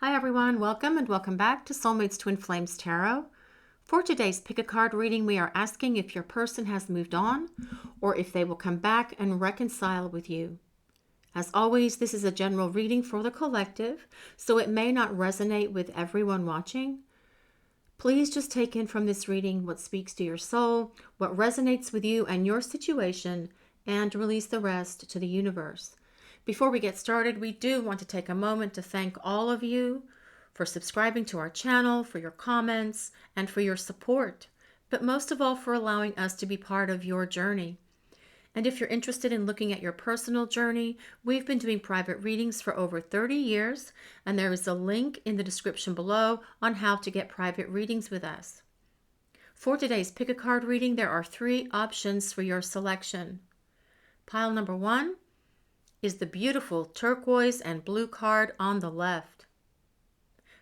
Hi everyone, welcome and welcome back to Soulmates Twin Flames Tarot. For today's pick a card reading, we are asking if your person has moved on or if they will come back and reconcile with you. As always, this is a general reading for the collective, so it may not resonate with everyone watching. Please just take in from this reading what speaks to your soul, what resonates with you and your situation, and release the rest to the universe. Before we get started, we do want to take a moment to thank all of you for subscribing to our channel, for your comments, and for your support, but most of all for allowing us to be part of your journey. And if you're interested in looking at your personal journey, we've been doing private readings for over 30 years, and there is a link in the description below on how to get private readings with us. For today's pick a card reading, there are 3 options for your selection. Pile number 1 is the beautiful turquoise and blue card on the left.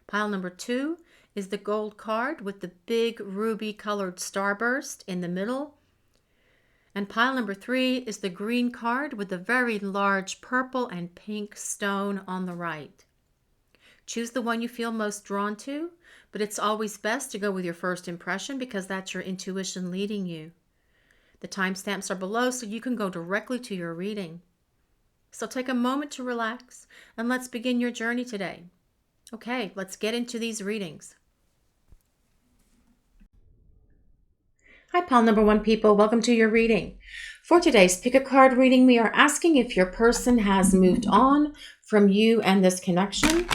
Pile number 2 is the gold card with the big ruby colored starburst in the middle. And pile number 3 is the green card with the very large purple and pink stone on the right. Choose the one you feel most drawn to, but it's always best to go with your first impression because that's your intuition leading you. The timestamps are below so you can go directly to your reading. So take a moment to relax and let's begin your journey today. Okay, let's get into these readings. Hi, pile number 1 people. Welcome to your reading. For today's pick a card reading, we are asking if your person has moved on from you and this connection,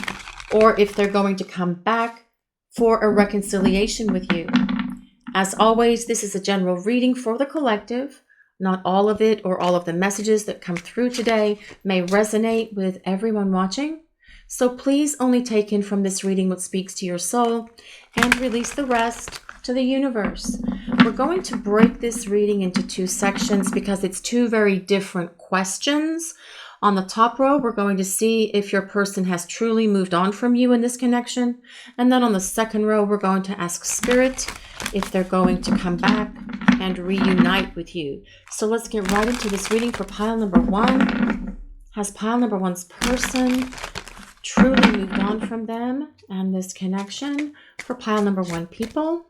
or if they're going to come back for a reconciliation with you. As always, this is a general reading for the collective. Not all of it or all of the messages that come through today may resonate with everyone watching. So please only take in from this reading what speaks to your soul and release the rest to the universe. We're going to break this reading into 2 sections because it's 2 very different questions. On the top row, we're going to see if your person has truly moved on from you in this connection. And then on the second row, we're going to ask Spirit if they're going to come back and reunite with you. So let's get right into this reading for pile number 1. Has pile number 1's person truly moved on from them and this connection? For pile number 1 people,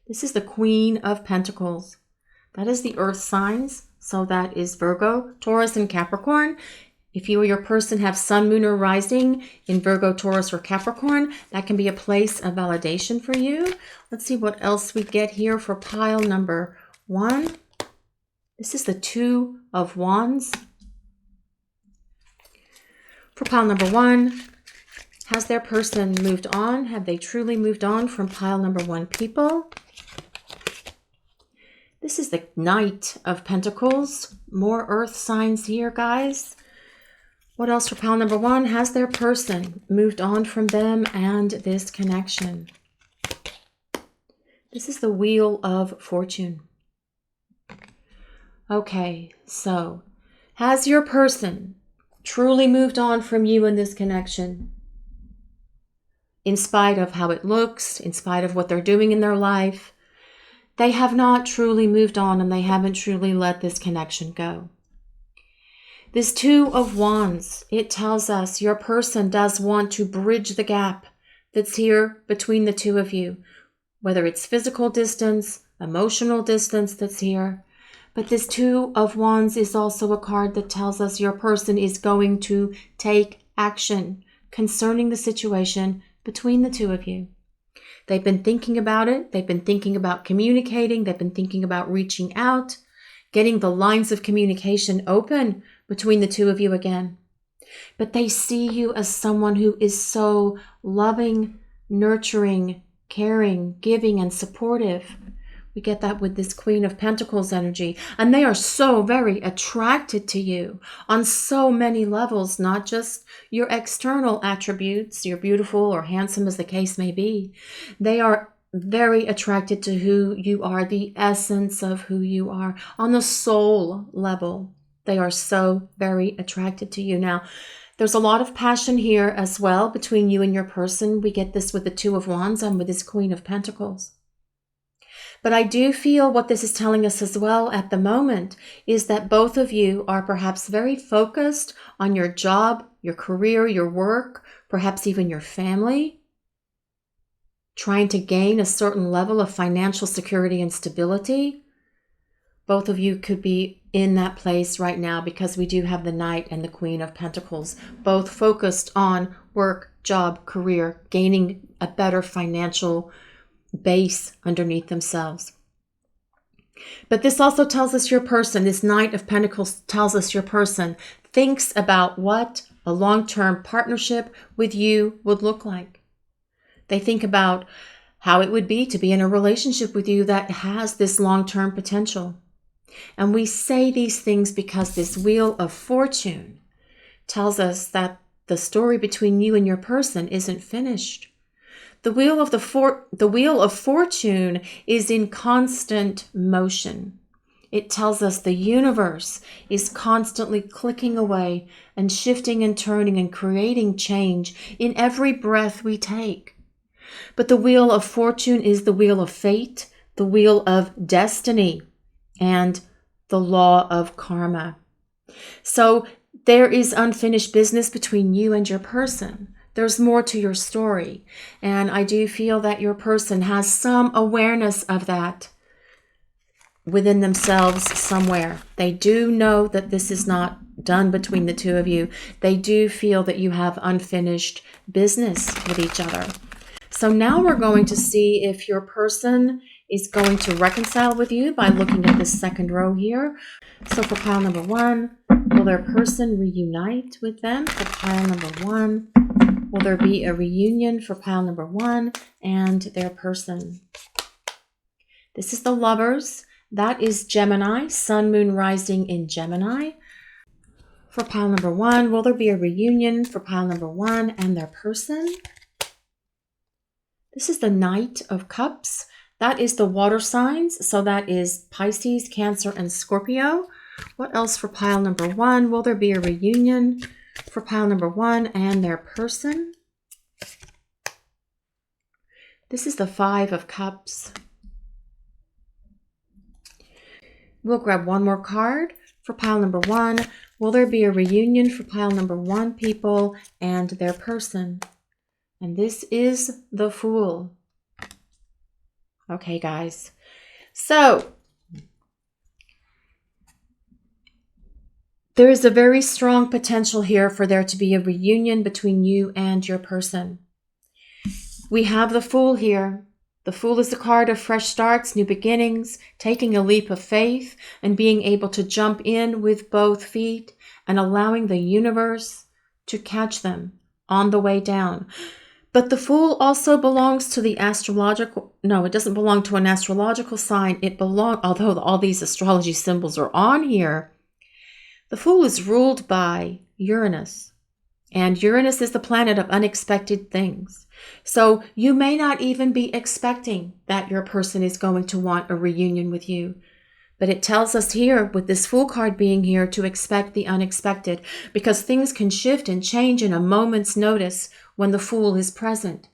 this is the Queen of Pentacles. That is the earth signs. So that is Virgo, Taurus, and Capricorn. If you or your person have sun, moon, or rising in Virgo, Taurus, or Capricorn, that can be a place of validation for you. Let's see what else we get here for pile number 1. This is the 2 of Wands. For pile number 1, has their person moved on? Have they truly moved on from pile number 1 people? This is the Knight of Pentacles. More earth signs here, guys. What else for pile number 1? Has their person moved on from them and this connection? This is the Wheel of Fortune. Okay, so has your person truly moved on from you in this connection? In spite of how it looks, in spite of what they're doing in their life, they have not truly moved on and they haven't truly let this connection go. This 2 of Wands, it tells us your person does want to bridge the gap that's here between the 2 of you, whether it's physical distance, emotional distance that's here. But this 2 of Wands is also a card that tells us your person is going to take action concerning the situation between the 2 of you. They've been thinking about it. They've been thinking about communicating. They've been thinking about reaching out, getting the lines of communication open between the 2 of you again. But they see you as someone who is so loving, nurturing, caring, giving, and supportive. We get that with this Queen of Pentacles energy. And they are so very attracted to you on so many levels, not just your external attributes, you're beautiful or handsome as the case may be. They are very attracted to who you are, the essence of who you are. On the soul level, they are so very attracted to you. Now, there's a lot of passion here as well between you and your person. We get this with the 2 of Wands and with this Queen of Pentacles. But I do feel what this is telling us as well at the moment is that both of you are perhaps very focused on your job, your career, your work. perhaps even your family, trying to gain a certain level of financial security and stability. Both of you could be in that place right now because we do have the Knight and the Queen of Pentacles, both focused on work, job, career, gaining a better financial base underneath themselves. But this also tells us your person, this Knight of Pentacles tells us your person thinks about what a long-term partnership with you would look like. They think about how it would be to be in a relationship with you that has this long-term potential. And we say these things because this Wheel of Fortune tells us that the story between you and your person isn't finished. The Wheel of Fortune is in constant motion. It tells us the universe is constantly clicking away and shifting and turning and creating change in every breath we take. But the Wheel of Fortune is the wheel of fate, the wheel of destiny, and the law of karma. So there is unfinished business between you and your person. There's more to your story. And I do feel that your person has some awareness of that within themselves somewhere. They do know that this is not done between the two of you. They do feel that you have unfinished business with each other. So now we're going to see if your person is going to reconcile with you by looking at this second row here. So for pile number 1, will their person reunite with them? For pile number 1, will there be a reunion for pile number 1 and their person? This is the Lovers. That is Gemini, Sun, Moon, Rising in Gemini. For pile number 1, will there be a reunion for pile number 1 and their person? This is the Knight of Cups. That is the water signs. So that is Pisces, Cancer, and Scorpio. What else for pile number 1? Will there be a reunion for pile number 1 and their person? This is the Five of Cups. We'll grab one more card for pile number 1. Will there be a reunion for pile number 1 people and their person? And this is the Fool. Okay, guys. So there is a very strong potential here for there to be a reunion between you and your person. We have the Fool here. The Fool is the card of fresh starts, new beginnings, taking a leap of faith and being able to jump in with both feet and allowing the universe to catch them on the way down. But the Fool also belongs to the astrological, no, it doesn't belong to an astrological sign. It belongs, although all these astrology symbols are on here, the Fool is ruled by Uranus. And Uranus is the planet of unexpected things. So you may not even be expecting that your person is going to want a reunion with you. But it tells us here, with this Fool card being here, to expect the unexpected, because things can shift and change in a moment's notice when the Fool is present.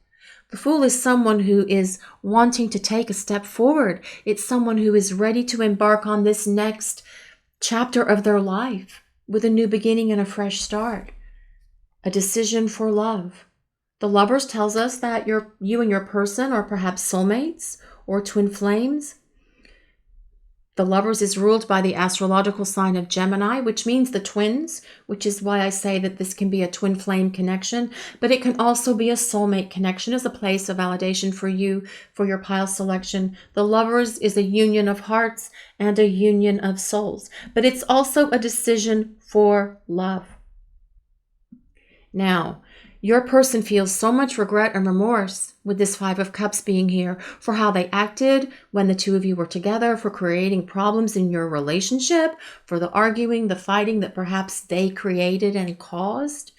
The Fool is someone who is wanting to take a step forward. It's someone who is ready to embark on this next chapter of their life with a new beginning and a fresh start. A decision for love. The Lovers tells us that you and your person are perhaps soulmates or twin flames. The Lovers is ruled by the astrological sign of Gemini, which means the twins, which is why I say that this can be a twin flame connection, but it can also be a soulmate connection as a place of validation for you, for your pile selection. The Lovers is a union of hearts and a union of souls, but it's also a decision for love. Now, your person feels so much regret and remorse with this Five of Cups being here for how they acted when the two of you were together, for creating problems in your relationship, for the arguing, the fighting that perhaps they created and caused.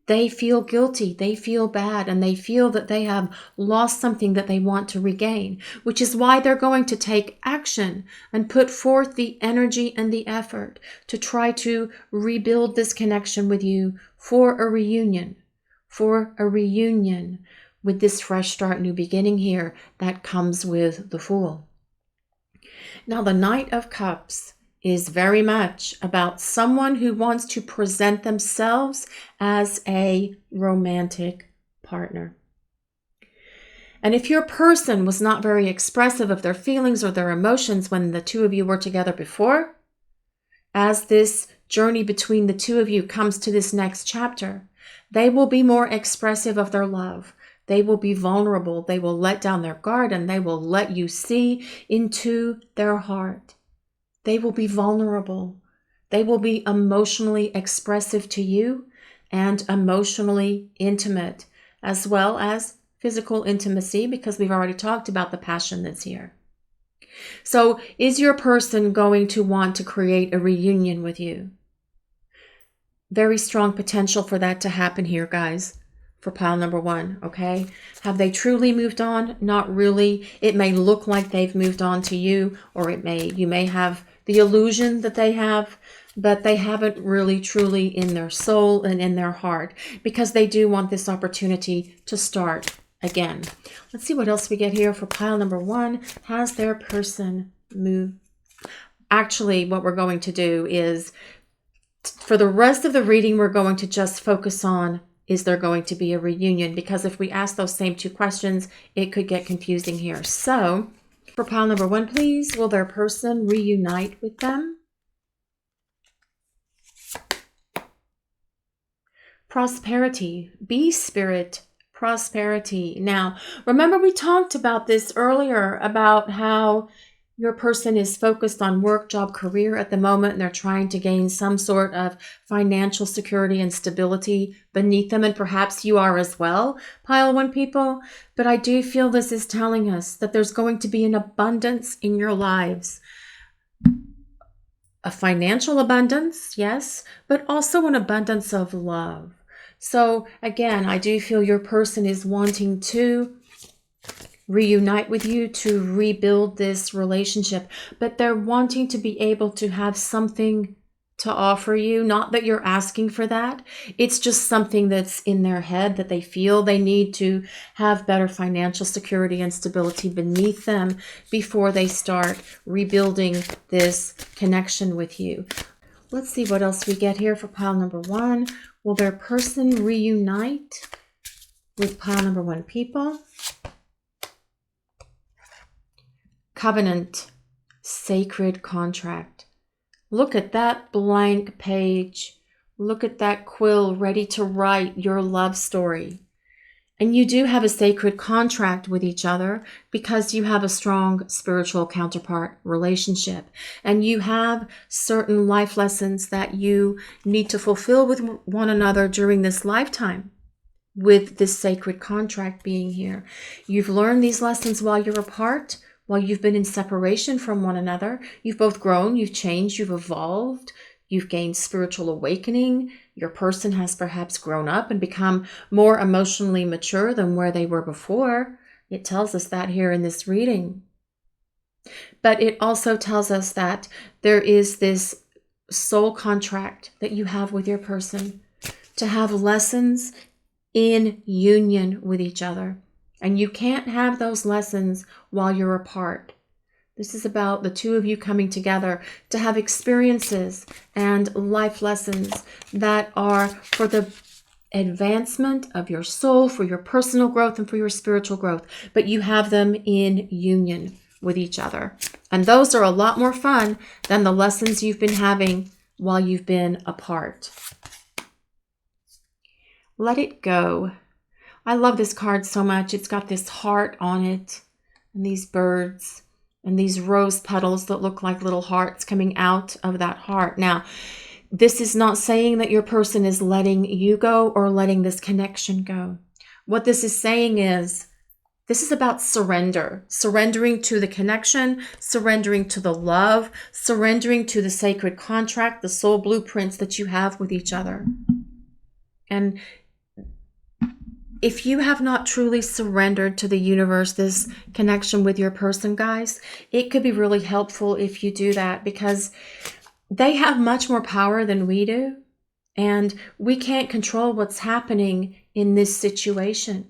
They feel guilty, they feel bad, and they feel that they have lost something that they want to regain, which is why they're going to take action and put forth the energy and the effort to try to rebuild this connection with you for a reunion with this fresh start, new beginning here that comes with the Fool. Now, the Knight of Cups is very much about someone who wants to present themselves as a romantic partner. And if your person was not very expressive of their feelings or their emotions when the two of you were together before, as this journey between the two of you comes to this next chapter, they will be more expressive of their love. They will be vulnerable. They will let down their guard and they will let you see into their heart. They will be vulnerable. They will be emotionally expressive to you and emotionally intimate, as well as physical intimacy, because we've already talked about the passion that's here. So is your person going to want to create a reunion with you? Very strong potential for that to happen here, guys, for pile number 1, okay? Have they truly moved on? Not really. It may look like they've moved on to you, or you may have the illusion that they have, but they haven't really truly in their soul and in their heart, because they do want this opportunity to start again. Let's see what else we get here for pile number 1. Has their person moved? Actually, what we're going to do is, for the rest of the reading, we're going to just focus on, is there going to be a reunion? Because if we ask those same 2 questions, it could get confusing here. So, for pile number 1, please, will their person reunite with them? Prosperity, be spirit, prosperity. Now, remember we talked about this earlier, about how your person is focused on work, job, career at the moment, and they're trying to gain some sort of financial security and stability beneath them, and perhaps you are as well, pile 1 people. But I do feel this is telling us that there's going to be an abundance in your lives. A financial abundance, yes, but also an abundance of love. So again, I do feel your person is wanting to reunite with you, to rebuild this relationship, but they're wanting to be able to have something to offer you. Not that you're asking for that. It's just something that's in their head that they feel they need to have better financial security and stability beneath them before they start rebuilding this connection with you. Let's see what else we get here for pile number 1. Will their person reunite with pile number 1 people? Covenant, sacred contract. Look at that blank page. Look at that quill ready to write your love story. And you do have a sacred contract with each other because you have a strong spiritual counterpart relationship. And you have certain life lessons that you need to fulfill with one another during this lifetime, with this sacred contract being here. You've learned these lessons while you're apart, while you've been in separation from one another. You've both grown, you've changed, you've evolved, you've gained spiritual awakening. Your person has perhaps grown up and become more emotionally mature than where they were before. It tells us that here in this reading. But it also tells us that there is this soul contract that you have with your person to have lessons in union with each other. And you can't have those lessons while you're apart. This is about the two of you coming together to have experiences and life lessons that are for the advancement of your soul, for your personal growth and for your spiritual growth. But you have them in union with each other. And those are a lot more fun than the lessons you've been having while you've been apart. Let it go. I love this card so much. It's got this heart on it and these birds and these rose petals that look like little hearts coming out of that heart. Now, this is not saying that your person is letting you go or letting this connection go. What this is saying is, this is about surrender. Surrendering to the connection, surrendering to the love, surrendering to the sacred contract, the soul blueprints that you have with each other. And if you have not truly surrendered to the universe, this connection with your person, guys, it could be really helpful if you do that, because they have much more power than we do. And we can't control what's happening in this situation,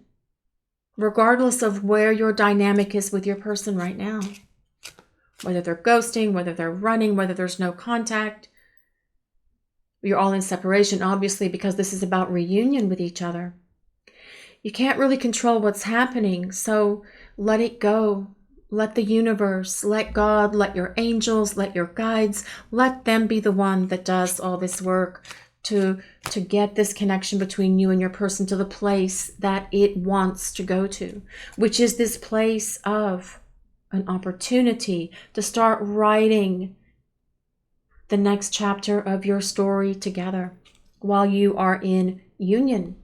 regardless of where your dynamic is with your person right now. whether they're ghosting, whether they're running, whether there's no contact. You're all in separation, obviously, because this is about reunion with each other. You can't really control what's happening, so let it go. Let the universe, let God, let your angels, let your guides, let them be the one that does all this work to get this connection between you and your person to the place that it wants to go to, which is this place of an opportunity to start writing the next chapter of your story together while you are in union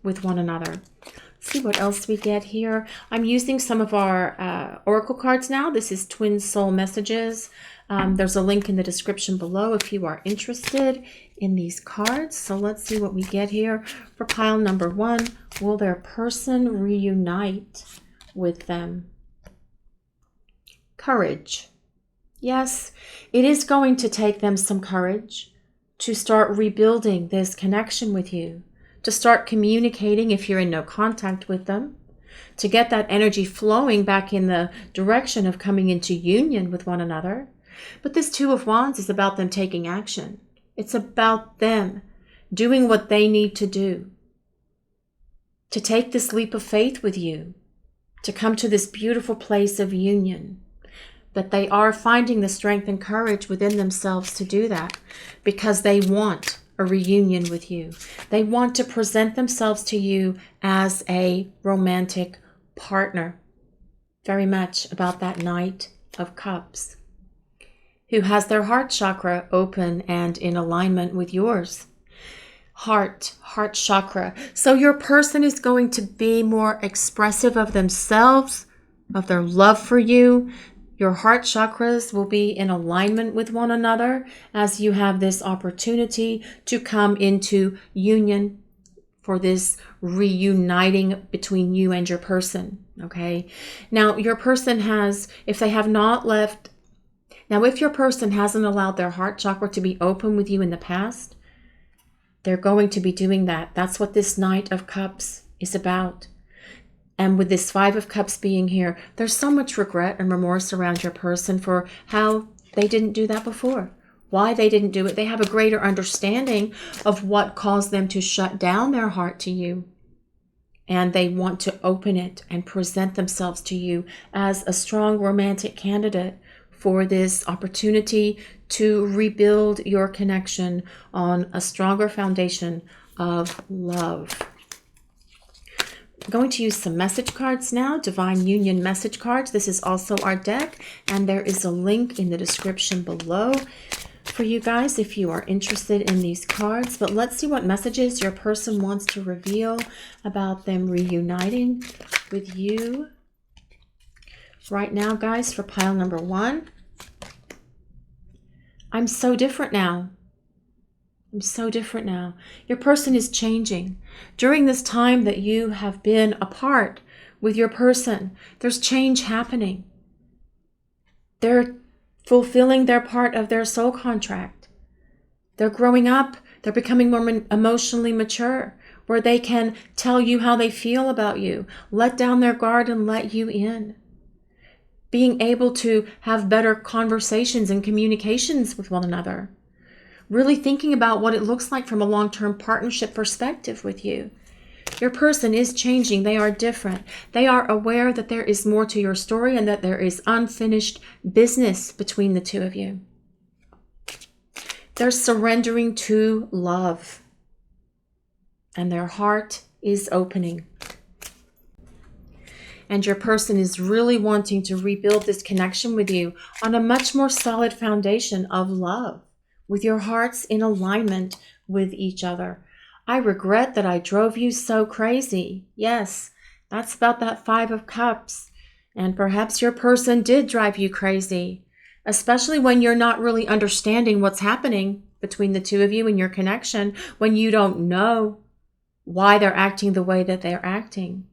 with one another. Let's see what else we get here. I'm using some of our oracle cards now. This is Twin Soul Messages. There's a link in the description below if you are interested in these cards. So let's see what we get here for pile number 1. Will their person reunite with them? Courage. Yes, it is going to take them some courage to start rebuilding this connection with you, to start communicating if you're in no contact with them, to get that energy flowing back in the direction of coming into union with one another. But this Two of Wands is about them taking action. It's about them doing what they need to do to take this leap of faith with you, to come to this beautiful place of union. That they are finding the strength and courage within themselves to do that because they want a reunion with you. They want to present themselves to you as a romantic partner. Very much about that Knight of Cups, who has their heart chakra open and in alignment with yours. Heart chakra. So your person is going to be more expressive of themselves, of their love for you. Your heart chakras will be in alignment with one another as you have this opportunity to come into union for this reuniting between you and your person, okay? Now, your person has, if they have not left, now if your person hasn't allowed their heart chakra to be open with you in the past, they're going to be doing that. That's what this Knight of Cups is about. And with this Five of Cups being here, there's so much regret and remorse around your person for how they didn't do that before. Why they didn't do it. They have a greater understanding of what caused them to shut down their heart to you. And they want to open it and present themselves to you as a strong romantic candidate for this opportunity to rebuild your connection on a stronger foundation of love. I'm going to use some message cards now, Divine Union message cards. This is also our deck, and there is a link in the description below for you guys if you are interested in these cards. But let's see what messages your person wants to reveal about them reuniting with you right now, guys, for pile number 1. I'm so different now. I'm so different now. Your person is changing. During this time that you have been apart with your person, there's change happening. They're fulfilling their part of their soul contract. They're growing up. They're becoming more emotionally mature, where they can tell you how they feel about you, let down their guard and let you in. Being able to have better conversations and communications with one another. Really thinking about what it looks like from a long-term partnership perspective with you. Your person is changing. They are different. They are aware that there is more to your story and that there is unfinished business between the two of you. They're surrendering to love. And their heart is opening. And your person is really wanting to rebuild this connection with you on a much more solid foundation of love, with your hearts in alignment with each other. I regret that I drove you so crazy. Yes, that's about that Five of Cups. And perhaps your person did drive you crazy, especially when you're not really understanding what's happening between the two of you and your connection, when you don't know why they're acting the way that they're acting.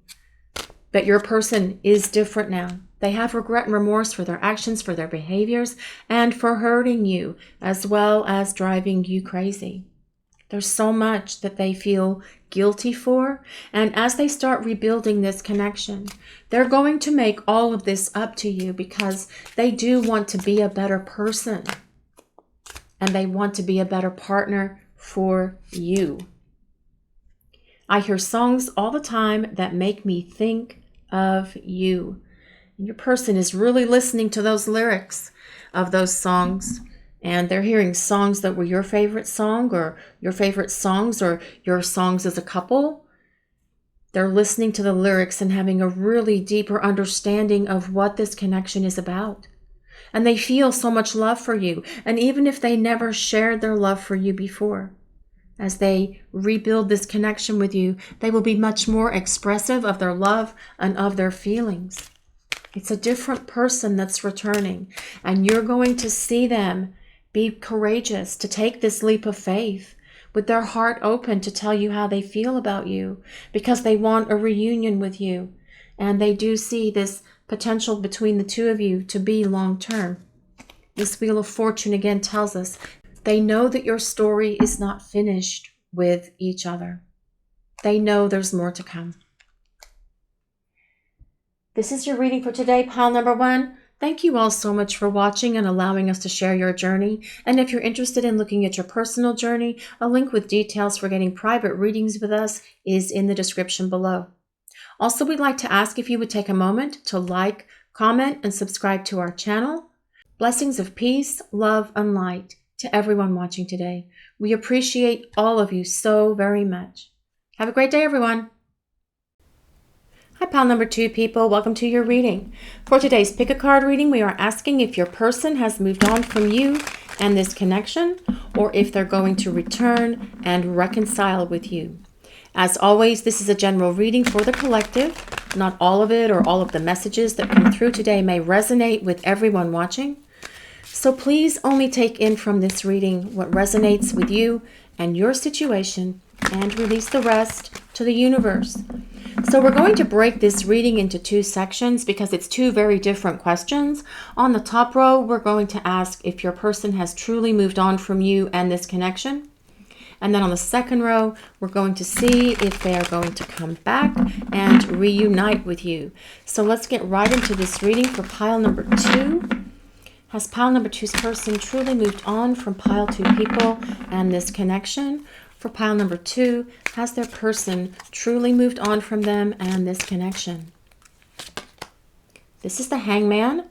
But your person is different now. They have regret and remorse for their actions, for their behaviors, and for hurting you, as well as driving you crazy. There's so much that they feel guilty for. And as they start rebuilding this connection, they're going to make all of this up to you because they do want to be a better person. And they want to be a better partner for you. I hear songs all the time that make me think of you. Your person is really listening to those lyrics of those songs. And they're hearing songs that were your favorite song or your favorite songs or your songs as a couple. They're listening to the lyrics and having a really deeper understanding of what this connection is about. And they feel so much love for you. And even if they never shared their love for you before, as they rebuild this connection with you, they will be much more expressive of their love and of their feelings. It's a different person that's returning. And you're going to see them be courageous to take this leap of faith with their heart open to tell you how they feel about you because they want a reunion with you. And they do see this potential between the two of you to be long term. This Wheel of Fortune again tells us they know that your story is not finished with each other. They know there's more to come. This is your reading for today, pile number 1. Thank you all so much for watching and allowing us to share your journey. And if you're interested in looking at your personal journey, a link with details for getting private readings with us is in the description below. Also, we'd like to ask if you would take a moment to like, comment, and subscribe to our channel. Blessings of peace, love, and light to everyone watching today. We appreciate all of you so very much. Have a great day, everyone. Hi, pile number 2 people. Welcome to your reading. For today's pick a card reading, we are asking if your person has moved on from you and this connection, or if they're going to return and reconcile with you. As always, this is a general reading for the collective. Not all of it or all of the messages that come through today may resonate with everyone watching. So please only take in from this reading what resonates with you and your situation and release the rest to the universe. So we're going to break this reading into 2 sections because it's 2 very different questions. On the top row, we're going to ask if your person has truly moved on from you and this connection. And then on the second row, we're going to see if they are going to come back and reunite with you. So let's get right into this reading for pile number 2. Has pile number 2's person truly moved on from pile 2 people and this connection? For pile number 2, has their person truly moved on from them and this connection? This is the Hangman.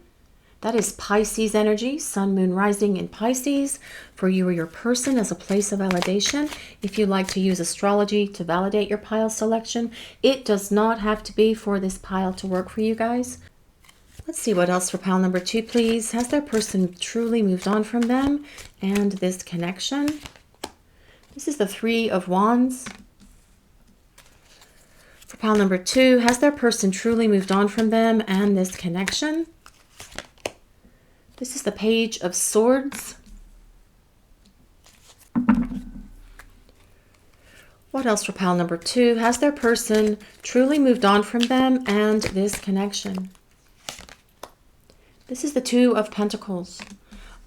That is Pisces energy, Sun, Moon, Rising in Pisces. For you or your person as a place of validation. If you like to use astrology to validate your pile selection, it does not have to be for this pile to work for you guys. Let's see what else for pile number 2, please. Has their person truly moved on from them and this connection? This is the 3 of Wands. For pile number 2, has their person truly moved on from them and this connection? This is the Page of Swords. What else for pile number 2? Has their person truly moved on from them and this connection? This is the 2 of Pentacles.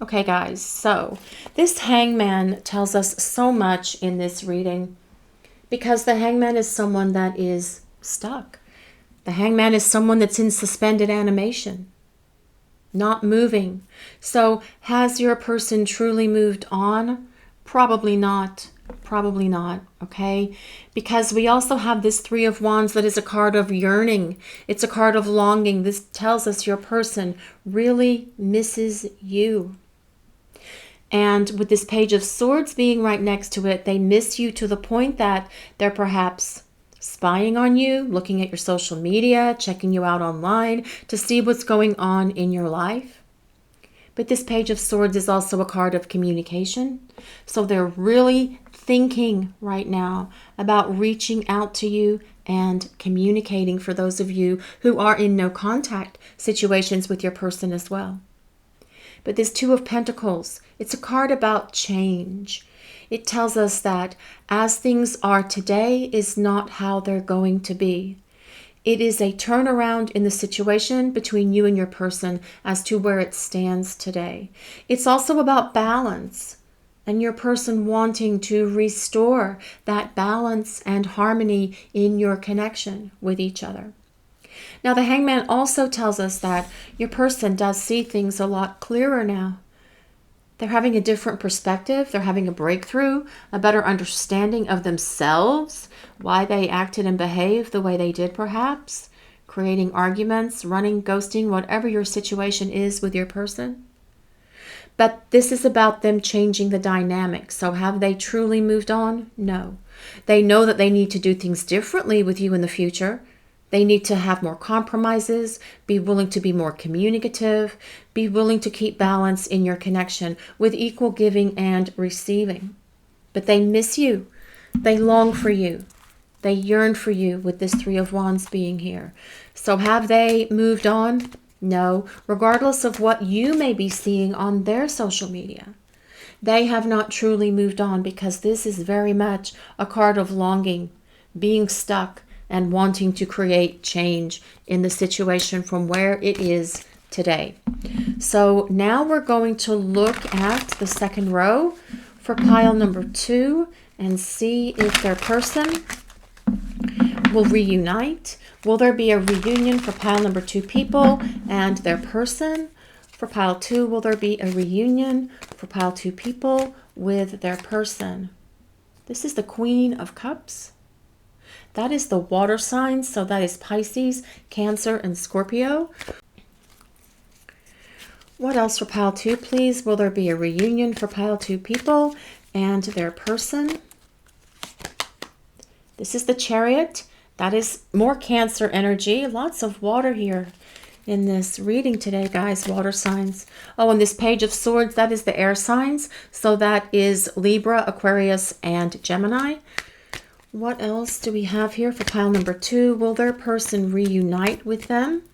Okay, guys, so this Hangman tells us so much in this reading because the Hangman is someone that is stuck. The Hangman is someone that's in suspended animation, not moving. So has your person truly moved on? Probably not. Probably not, okay? Because we also have this 3 of Wands that is a card of yearning. It's a card of longing. This tells us your person really misses you. And with this Page of Swords being right next to it, they miss you to the point that they're perhaps spying on you, looking at your social media, checking you out online to see what's going on in your life. But this Page of Swords is also a card of communication. So they're really thinking right now about reaching out to you and communicating for those of you who are in no contact situations with your person as well. But this 2 of Pentacles, it's a card about change. It tells us that as things are today is not how they're going to be. It is a turnaround in the situation between you and your person as to where it stands today. It's also about balance. and your person wanting to restore that balance and harmony in your connection with each other. Now, the Hangman also tells us that your person does see things a lot clearer now. They're having a different perspective. They're having a breakthrough, a better understanding of themselves, why they acted and behaved the way they did perhaps, creating arguments, running, ghosting, whatever your situation is with your person. But this is about them changing the dynamic. So have they truly moved on? No. They know that they need to do things differently with you in the future. They need to have more compromises, be willing to be more communicative, be willing to keep balance in your connection with equal giving and receiving. But they miss you. They long for you. They yearn for you with this Three of Wands being here. So have they moved on? No, regardless of what you may be seeing on their social media. They have not truly moved on, because this is very much a card of longing, being stuck, and wanting to create change in the situation from where it is today. So now we're going to look at the second row for pile number 2 and see if their person will reunite. Will there be a reunion for pile number 2 people and their person? For pile 2, will there be a reunion for pile 2 people with their person? This is the Queen of Cups. That is the water signs, so that is Pisces, Cancer, and Scorpio. What else for pile 2, please? Will there be a reunion for pile 2 people and their person? This is the Chariot. That is more Cancer energy. Lots of water here in this reading today, guys. Water signs. Oh, and this Page of Swords, that is the air signs. So that is Libra, Aquarius, and Gemini. What else do we have here for pile number 2? Will their person reunite with them?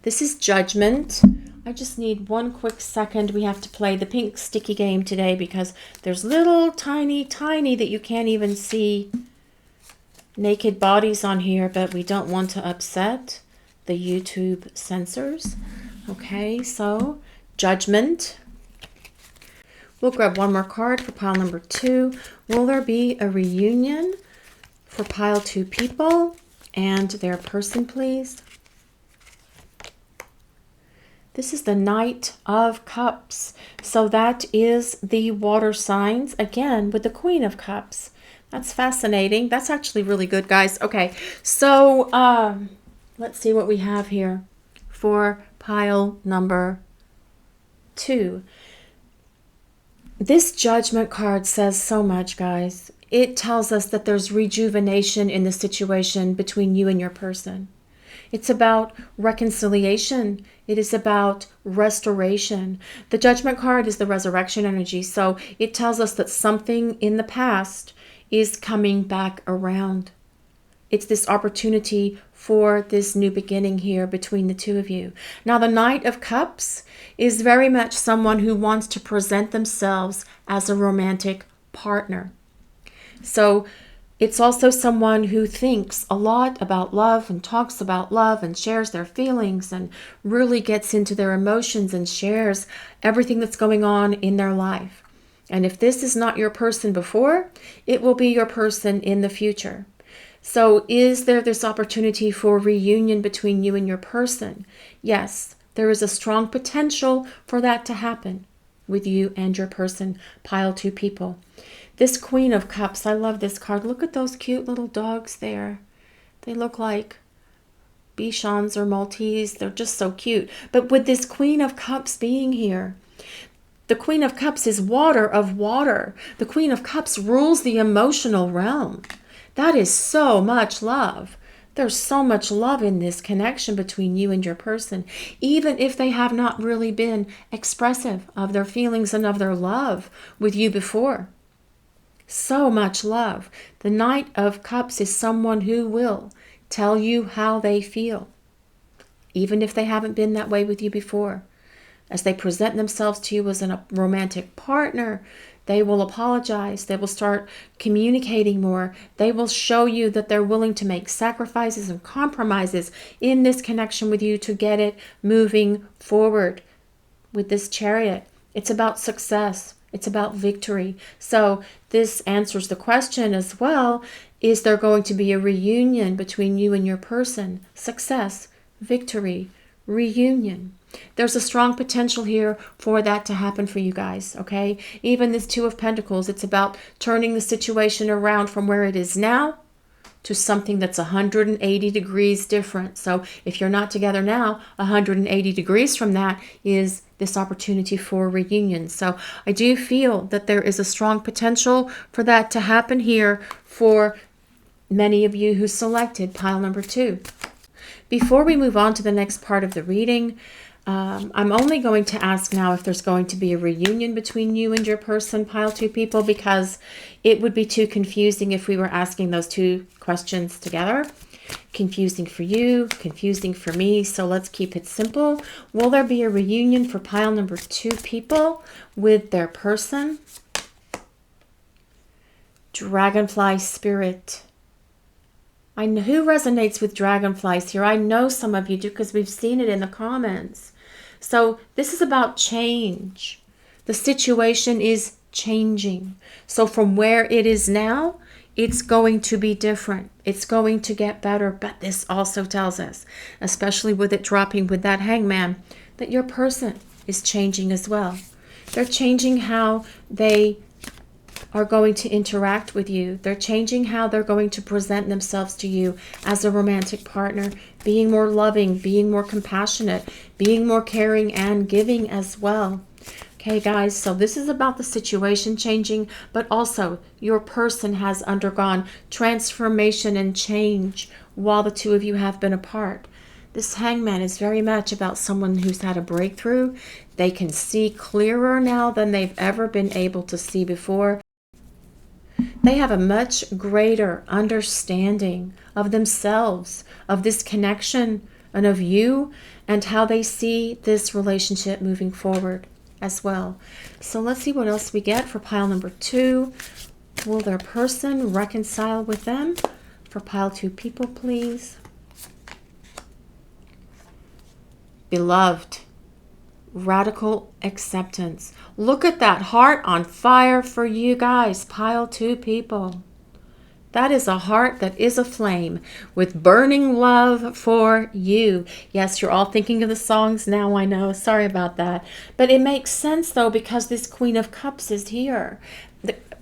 This is Judgment. I just need one quick second. We have to play the pink sticky game today because there's little tiny that you can't even see naked bodies on here, but we don't want to upset the YouTube censors. Okay, so Judgment. We'll grab one more card for pile number 2. Will there be a reunion for pile 2 people and their person, please? This is the Knight of Cups. So that is the water signs, again, with the Queen of Cups. That's fascinating. That's actually really good, guys. Okay, so let's see what we have here for pile number 2. This Judgment card says so much, guys. It tells us that there's rejuvenation in the situation between you and your person. It's about reconciliation. It is about restoration. The Judgment card is the resurrection energy, so it tells us that something in the past is coming back around. It's this opportunity for this new beginning here between the two of you. Now, the Knight of Cups is very much someone who wants to present themselves as a romantic partner. So it's also someone who thinks a lot about love and talks about love and shares their feelings and really gets into their emotions and shares everything that's going on in their life. And if this is not your person before, it will be your person in the future. So is there this opportunity for reunion between you and your person? Yes, there is a strong potential for that to happen with you and your person, pile 2 people. This Queen of Cups, I love this card. Look at those cute little dogs there. They look like Bichons or Maltese. They're just so cute. But with this Queen of Cups being here, the Queen of Cups is water of water. The Queen of Cups rules the emotional realm. That is so much love. There's so much love in this connection between you and your person, even if they have not really been expressive of their feelings and of their love with you before. So much love. The Knight of Cups is someone who will tell you how they feel, even if they haven't been that way with you before. As they present themselves to you as a romantic partner, they will apologize. They will start communicating more. They will show you that they're willing to make sacrifices and compromises in this connection with you to get it moving forward with this Chariot. It's about success. It's about victory. So this answers the question as well. Is there going to be a reunion between you and your person? Success, victory, reunion. There's a strong potential here for that to happen for you guys, okay? Even this Two of Pentacles, it's about turning the situation around from where it is now to something that's 180 degrees different. So if you're not together now, 180 degrees from that is this opportunity for reunion. So I do feel that there is a strong potential for that to happen here for many of you who selected pile number 2. Before we move on to the next part of the reading, I'm only going to ask now if there's going to be a reunion between you and your person, pile 2 people, because it would be too confusing if we were asking those 2 questions together. Confusing for you, confusing for me, so let's keep it simple. Will there be a reunion for pile number 2 people with their person? Dragonfly spirit. I know who resonates with dragonflies here. I know some of you do because we've seen it in the comments. So this is about change. The situation is changing. So from where it is now, it's going to be different. It's going to get better. But this also tells us, especially with it dropping with that hangman, that your person is changing as well. They're changing how they are going to interact with you. They're changing how they're going to present themselves to you as a romantic partner, being more loving, being more compassionate, being more caring and giving as well. Okay, guys, so this is about the situation changing, but also your person has undergone transformation and change while the 2 of you have been apart. This hangman is very much about someone who's had a breakthrough. They can see clearer now than they've ever been able to see before. They have a much greater understanding of themselves, of this connection, and of you, and how they see this relationship moving forward as well. So let's see what else we get for pile number 2. Will their person reconcile with them? For pile 2 people, please. Beloved. Radical acceptance. Look at that heart on fire for you guys, pile 2 people. That is a heart that is aflame with burning love for you. Yes, you're all thinking of the songs now, I know. Sorry about that. But it makes sense, though, because this Queen of Cups is here.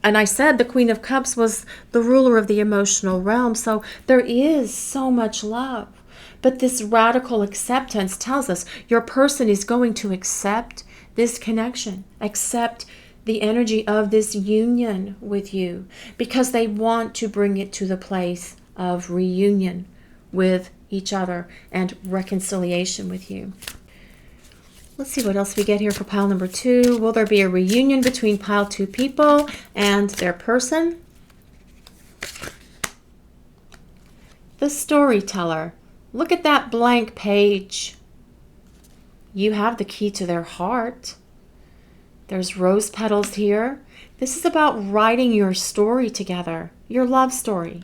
And I said the Queen of Cups was the ruler of the emotional realm. So there is so much love. But this radical acceptance tells us your person is going to accept this connection, accept the energy of this union with you, because they want to bring it to the place of reunion with each other and reconciliation with you. Let's see what else we get here for pile number 2. Will there be a reunion between pile 2 people and their person? The storyteller. Look at that blank page. You have the key to their heart. There's rose petals here. This is about writing your story together, your love story.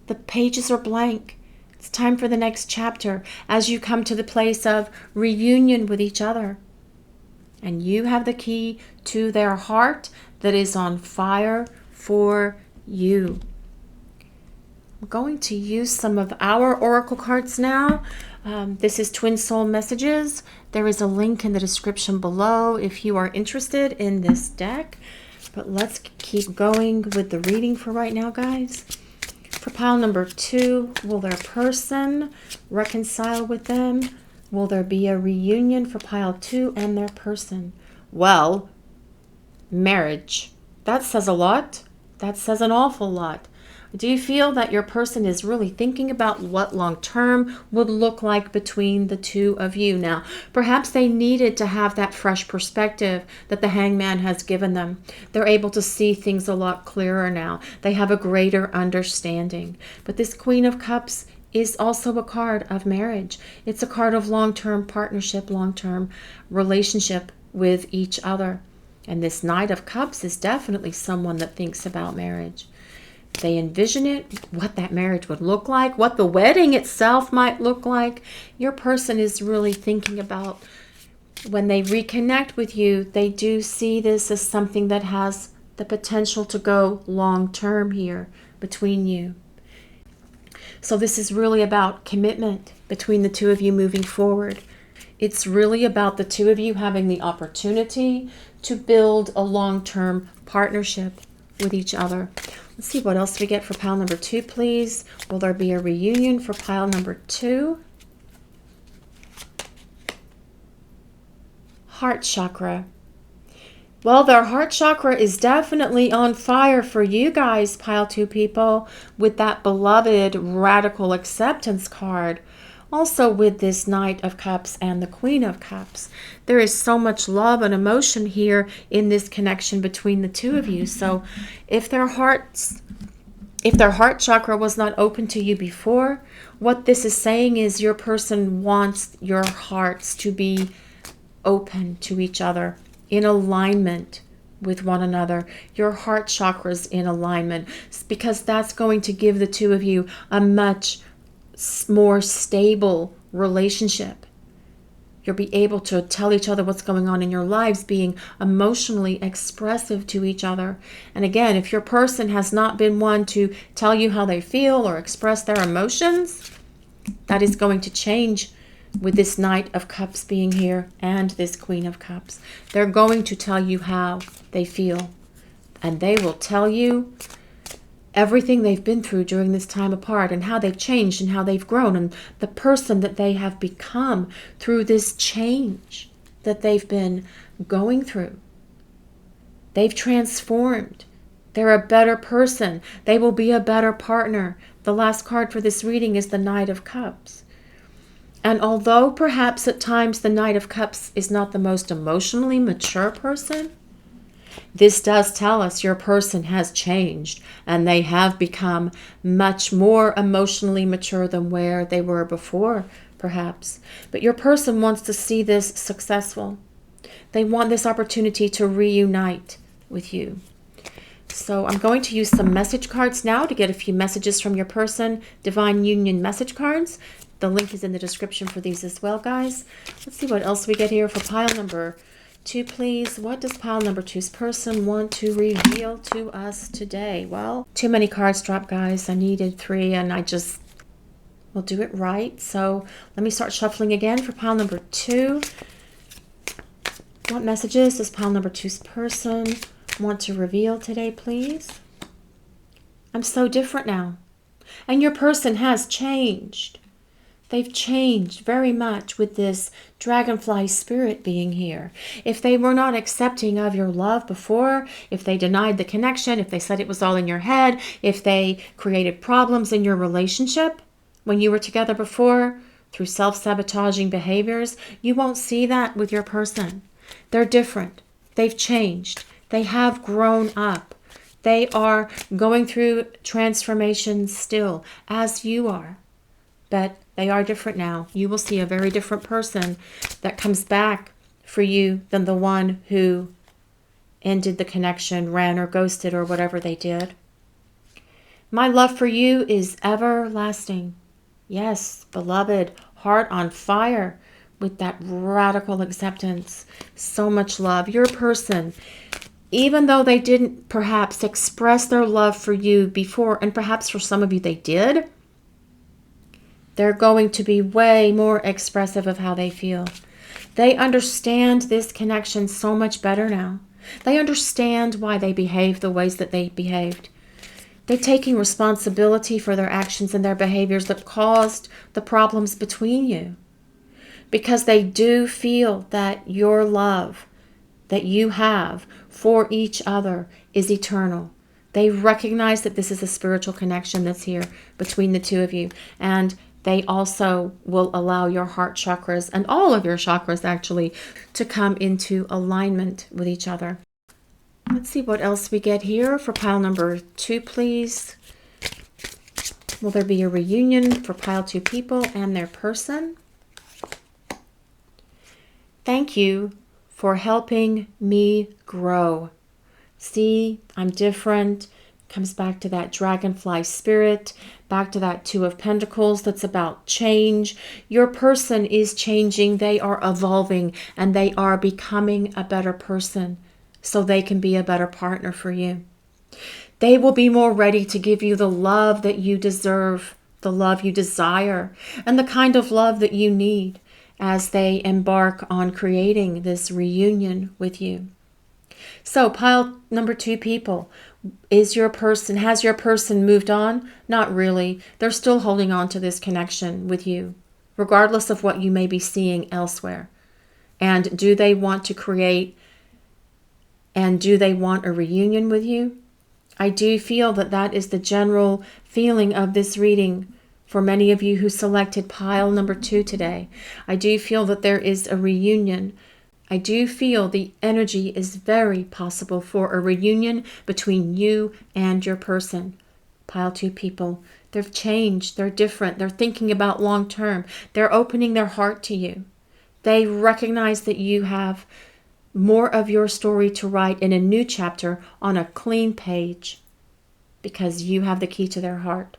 The pages are blank. It's time for the next chapter as you come to the place of reunion with each other. And you have the key to their heart that is on fire for you. I'm going to use some of our oracle cards now. This is Twin Soul Messages. There is a link in the description below if you are interested in this deck. But let's keep going with the reading for right now, guys. For pile number 2, will their person reconcile with them? Will there be a reunion for pile 2 and their person? Well, marriage. That says a lot. That says an awful lot. Do you feel that your person is really thinking about what long-term would look like between the 2 of you? Now, perhaps they needed to have that fresh perspective that the hangman has given them. They're able to see things a lot clearer now. They have a greater understanding. But this Queen of Cups is also a card of marriage. It's a card of long-term partnership, long-term relationship with each other. And this Knight of Cups is definitely someone that thinks about marriage. They envision it, what that marriage would look like, what the wedding itself might look like. Your person is really thinking about When they reconnect with you, they do see this as something that has the potential to go long term here between you. So this is really about commitment between the two of you moving forward. It's really about the two of you having the opportunity to build a long-term partnership with each other. Let's see what else we get for pile number 2, please. Will there be a reunion for pile number 2? Heart chakra. Well, their heart chakra is definitely on fire for you guys, pile 2 people, with that beloved radical acceptance card. Also with this Knight of Cups and the Queen of Cups. There is so much love and emotion here in this connection between the two of you. So if their heart chakra was not open to you before, what this is saying is your person wants your hearts to be open to each other, in alignment with one another. Your heart chakra's in alignment, because that's going to give the two of you a much more stable relationship. You'll be able to tell each other what's going on in your lives, being emotionally expressive to each other. And again, if your person has not been one to tell you how they feel or express their emotions, that is going to change with this Knight of Cups being here and this Queen of Cups. They're going to tell you how they feel, and they will tell you everything they've been through during this time apart, and how they've changed and how they've grown, and the person that they have become through this change that they've been going through. They've transformed. They're a better person. They will be a better partner. The last card for this reading is the Knight of Cups. And although perhaps at times the Knight of Cups is not the most emotionally mature person, this does tell us your person has changed and they have become much more emotionally mature than where they were before, perhaps. But your person wants to see this successful. They want this opportunity to reunite with you. So I'm going to use some message cards now to get a few messages from your person. Divine Union message cards. The link is in the description for these as well, guys. Let's see what else we get here for pile number 2, please. What does pile number 2's person want to reveal to us today? Well, too many cards dropped, guys. I needed 3, and I just will do it right. So let me start shuffling again for pile number 2. What messages does pile number 2's person want to reveal today, please? I'm so different now. And your person has changed. They've changed very much with this dragonfly spirit being here. If they were not accepting of your love before, if they denied the connection, if they said it was all in your head, if they created problems in your relationship when you were together before through self-sabotaging behaviors, you won't see that with your person. They're different. They've changed. They have grown up. They are going through transformation still, as you are. But they are different now. You will see a very different person that comes back for you than the one who ended the connection, ran or ghosted or whatever they did. My love for you is everlasting. Yes, beloved, heart on fire with that radical acceptance. So much love. Your person, even though they didn't perhaps express their love for you before, and perhaps for some of you they did, they're going to be way more expressive of how they feel. They understand this connection so much better now. They understand why they behave the ways that they behaved. They're taking responsibility for their actions and their behaviors that caused the problems between you. Because they do feel that your love that you have for each other is eternal. They recognize that this is a spiritual connection that's here between the two of you. And they also will allow your heart chakras, and all of your chakras actually, to come into alignment with each other. Let's see what else we get here for pile number 2, please. Will there be a reunion for pile 2 people and their person? Thank you for helping me grow. See, I'm different. Comes back to that dragonfly spirit, back to that Two of Pentacles that's about change. Your person is changing. They are evolving and they are becoming a better person so they can be a better partner for you. They will be more ready to give you the love that you deserve, the love you desire, and the kind of love that you need as they embark on creating this reunion with you. So pile number 2 people, has your person moved on? Not really. They're still holding on to this connection with you, regardless of what you may be seeing elsewhere. And do they want to create, and do they want a reunion with you? I do feel that that is the general feeling of this reading for many of you who selected pile number 2 today. I do feel that there is a reunion. I do feel the energy is very possible for a reunion between you and your person. Pile 2 people, they've changed, they're different, they're thinking about long term, they're opening their heart to you. They recognize that you have more of your story to write in a new chapter on a clean page because you have the key to their heart.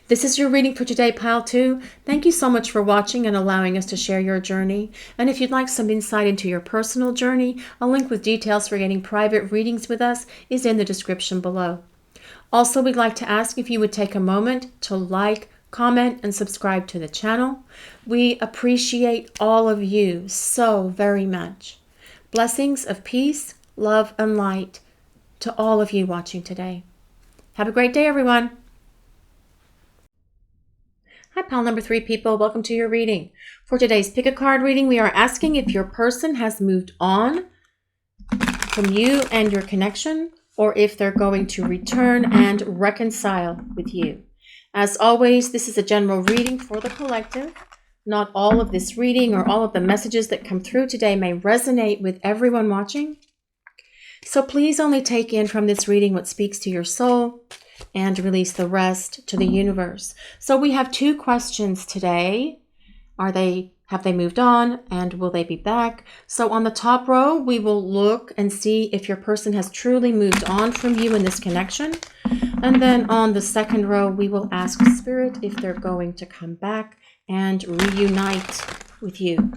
This is your reading for today, pile 2. Thank you so much for watching and allowing us to share your journey. And if you'd like some insight into your personal journey, a link with details for getting private readings with us is in the description below. Also, we'd like to ask if you would take a moment to like, comment, and subscribe to the channel. We appreciate all of you so very much. Blessings of peace, love, and light to all of you watching today. Have a great day, everyone. Hi, pile number 3 people. Welcome to your reading. For today's pick a card reading, we are asking if your person has moved on from you and your connection, or if they're going to return and reconcile with you. As always, this is a general reading for the collective. Not all of this reading or all of the messages that come through today may resonate with everyone watching. So please only take in from this reading what speaks to your soul and release the rest to the universe. So we have 2 questions today. Have they moved on, and will they be back? So on the top row, we will look and see if your person has truly moved on from you in this connection. And then on the second row, we will ask Spirit if they're going to come back and reunite with you.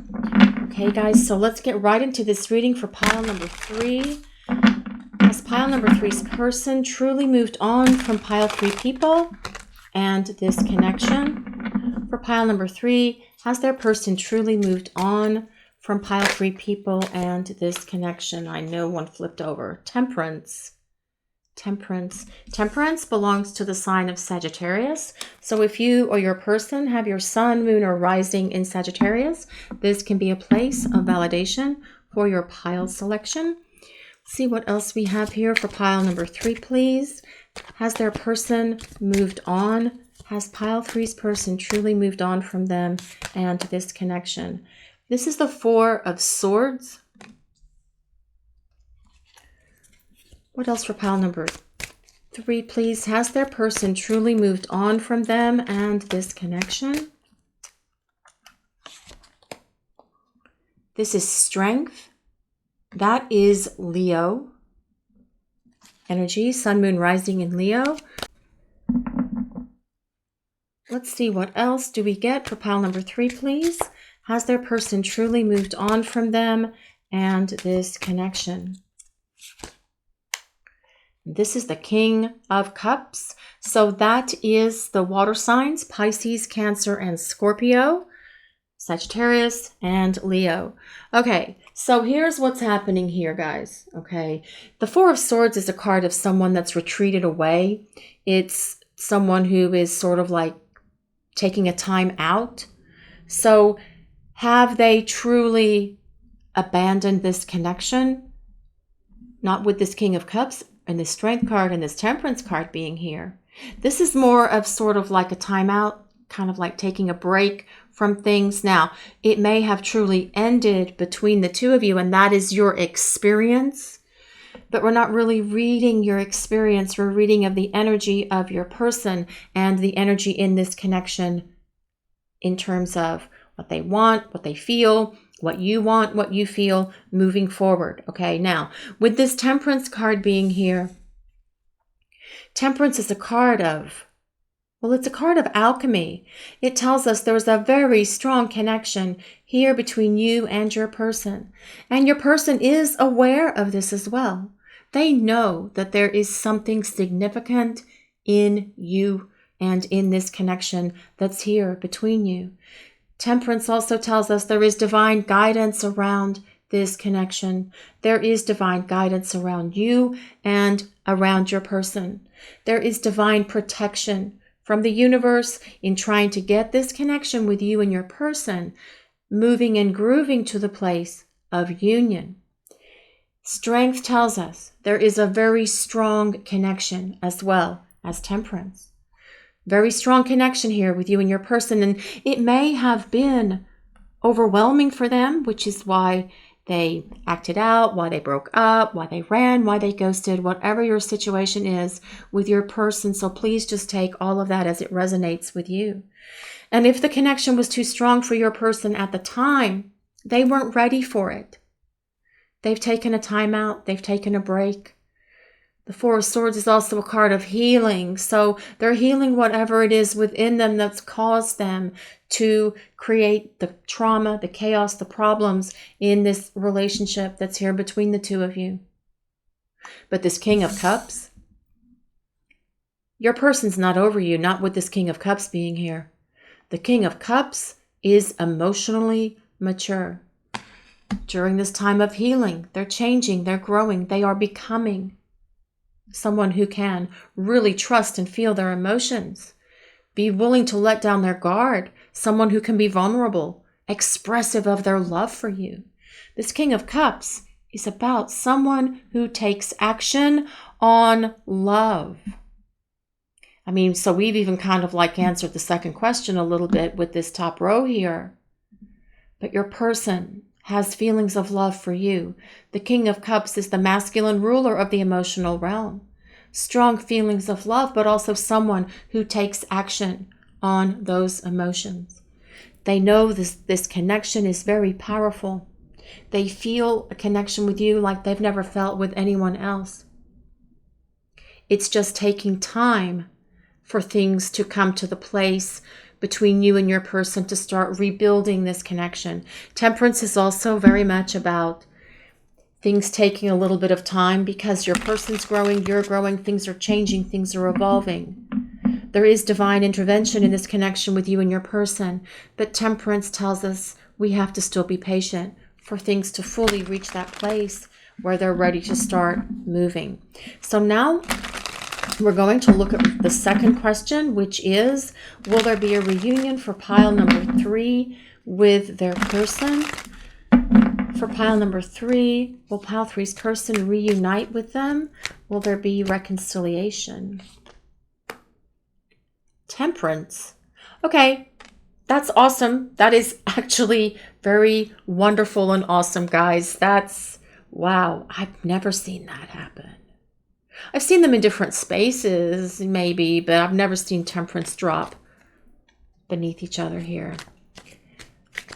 Okay, guys, so let's get right into this reading for pile number 3. Has pile number 3's person truly moved on from pile 3 people and this connection? For pile number 3, has their person truly moved on from pile 3 people and this connection? I know one flipped over. Temperance. Temperance belongs to the sign of Sagittarius. So if you or your person have your sun, moon, or rising in Sagittarius, this can be a place of validation for your pile selection. Let's see what else we have here for pile number 3, please. Has their person moved on? Has pile 3's person truly moved on from them and this connection? This is the 4 of Swords. What else for pile number 3, please? Has their person truly moved on from them and this connection? This is Strength. That is Leo energy, sun, moon, rising in Leo. Let's see what else do we get for pile number 3, please. Has their person truly moved on from them and this connection? This is the King of Cups. So that is the water signs, Pisces, Cancer, and Scorpio, Sagittarius, and Leo. Okay, so here's what's happening here, guys. Okay, the 4 of Swords is a card of someone that's retreated away. It's someone who is sort of like taking a time out. So have they truly abandoned this connection? Not with this King of Cups and this Strength card and this Temperance card being here. This is more of sort of like a timeout, kind of like taking a break from things. Now, it may have truly ended between the 2 of you, and that is your experience. But we're not really reading your experience. We're reading of the energy of your person and the energy in this connection in terms of what they want, what they feel, what you want, what you feel moving forward. Okay, now with this Temperance card being here, Temperance is a card of, well, it's a card of alchemy. It tells us there's a very strong connection here between you and your person. And your person is aware of this as well. They know that there is something significant in you and in this connection that's here between you. Temperance also tells us there is divine guidance around this connection. There is divine guidance around you and around your person. There is divine protection from the universe in trying to get this connection with you and your person moving and grooving to the place of union. Strength tells us there is a very strong connection as well as temperance. Very strong connection here with you and your person. And it may have been overwhelming for them, which is why they acted out, why they broke up, why they ran, why they ghosted, whatever your situation is with your person. So please just take all of that as it resonates with you. And if the connection was too strong for your person at the time, they weren't ready for it. They've taken a time out. They've taken a break. The Four of Swords is also a card of healing. So they're healing whatever it is within them that's caused them to create the trauma, the chaos, the problems in this relationship that's here between the two of you. But this King of Cups, your person's not over you, not with this King of Cups being here. The King of Cups is emotionally mature. During this time of healing, they're changing, they're growing, they are becoming someone who can really trust and feel their emotions, be willing to let down their guard, someone who can be vulnerable, expressive of their love for you. This King of Cups is about someone who takes action on love. I mean, so we've even kind of like answered the second question a little bit with this top row here. But your person has feelings of love for you. The King of Cups is the masculine ruler of the emotional realm. Strong feelings of love, but also someone who takes action on those emotions. They know this connection is very powerful. They feel a connection with you like they've never felt with anyone else. It's just taking time for things to come to the place between you and your person to start rebuilding this connection. Temperance is also very much about things taking a little bit of time because your person's growing, you're growing, things are changing, things are evolving. There is divine intervention in this connection with you and your person, but temperance tells us we have to still be patient for things to fully reach that place where they're ready to start moving. So now we're going to look at the second question, which is, will there be a reunion for pile number 3 with their person? For pile number 3, will pile 3's person reunite with them? Will there be reconciliation? Temperance. Okay, that's awesome. That is actually very wonderful and awesome, guys. That's, wow, I've never seen that happen. I've seen them in different spaces, maybe, but I've never seen temperance drop beneath each other here.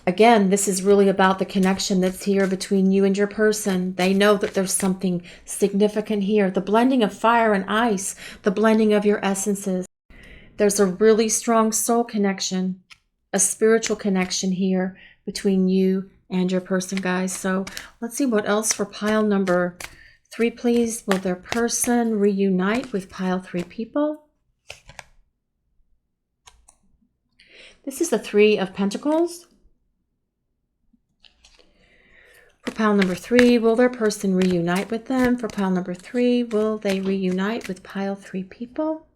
Again, this is really about the connection that's here between you and your person. They know that there's something significant here. The blending of fire and ice, the blending of your essences. There's a really strong soul connection, a spiritual connection here between you and your person, guys. So let's see what else for pile number 3, please. Will their person reunite with pile 3 people? This is the 3 of Pentacles. For pile number 3, will their person reunite with them? For pile number 3, will they reunite with pile 3 people?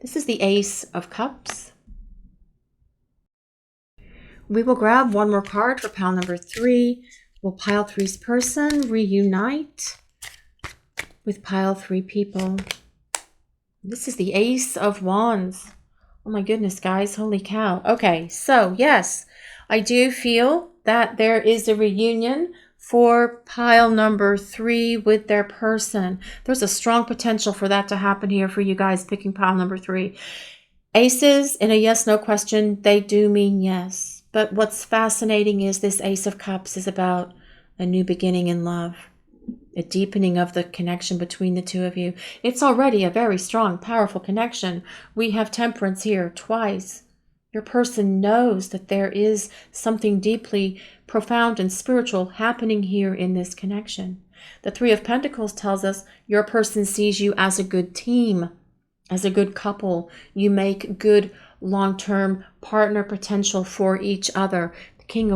This is the Ace of Cups. We will grab one more card for pile number 3. Will pile 3's person reunite with pile 3 people? This is the Ace of Wands. Oh my goodness, guys. Holy cow. Okay, so yes, I do feel that there is a reunion for pile number 3 with their person. There's a strong potential for that to happen here for you guys picking pile number 3. Aces in a yes/no question, they do mean yes. But what's fascinating is this Ace of Cups is about a new beginning in love. a deepening of the connection between the two of you. It's already a very strong, powerful connection. We have Temperance here twice. Your person knows that there is something deeply profound and spiritual happening here in this connection. The Three of Pentacles tells us your person sees you as a good team, as a good couple. You make good long-term partner potential for each other. The King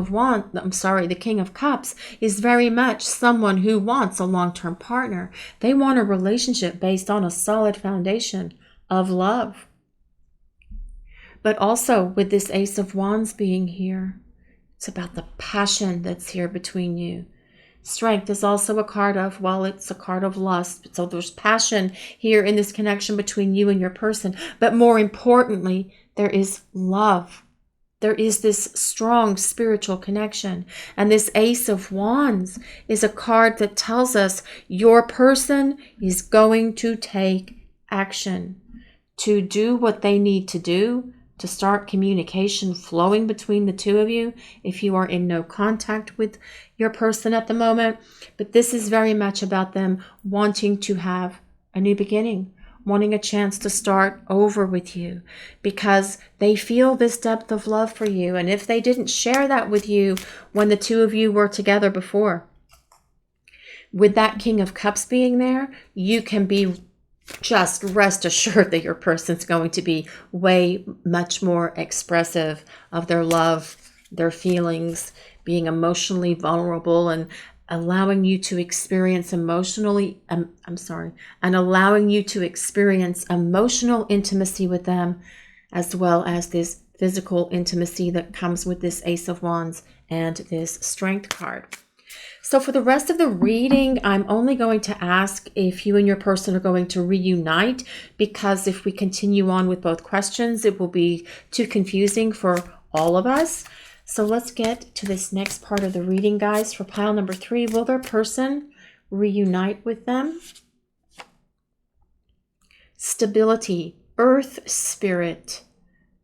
of Cups is very much someone who wants a long-term partner. They want a relationship based on a solid foundation of love. But also with this Ace of Wands being here, it's about the passion that's here between you. Strength is also a card of, well, it's a card of lust. So there's passion here in this connection between you and your person. But more importantly, there is love. There is this strong spiritual connection. And this Ace of Wands is a card that tells us your person is going to take action to do what they need to do, to start communication flowing between the two of you if you are in no contact with your person at the moment. But this is very much about them wanting to have a new beginning, wanting a chance to start over with you because they feel this depth of love for you. And if they didn't share that with you when the two of you were together before, with that King of Cups being there, you can be just rest assured that your person's going to be way much more expressive of their love, their feelings, being emotionally vulnerable and allowing you to experience allowing you to experience emotional intimacy with them, as well as this physical intimacy that comes with this Ace of Wands and this Strength card. So for the rest of the reading, I'm only going to ask if you and your person are going to reunite, because if we continue on with both questions, it will be too confusing for all of us. So let's get to this next part of the reading, guys. For pile number 3, will their person reunite with them? Stability, Earth Spirit.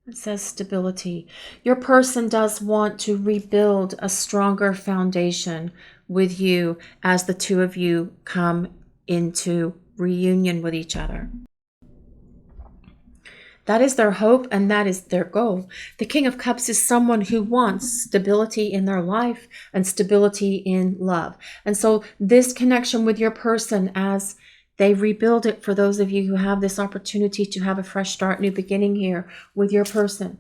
It says stability. Your person does want to rebuild a stronger foundation with you as the two of you come into reunion with each other. That is their hope and that is their goal. The King of Cups is someone who wants stability in their life and stability in love. And so this connection with your person, as they rebuild it, for those of you who have this opportunity to have a fresh start, new beginning here with your person,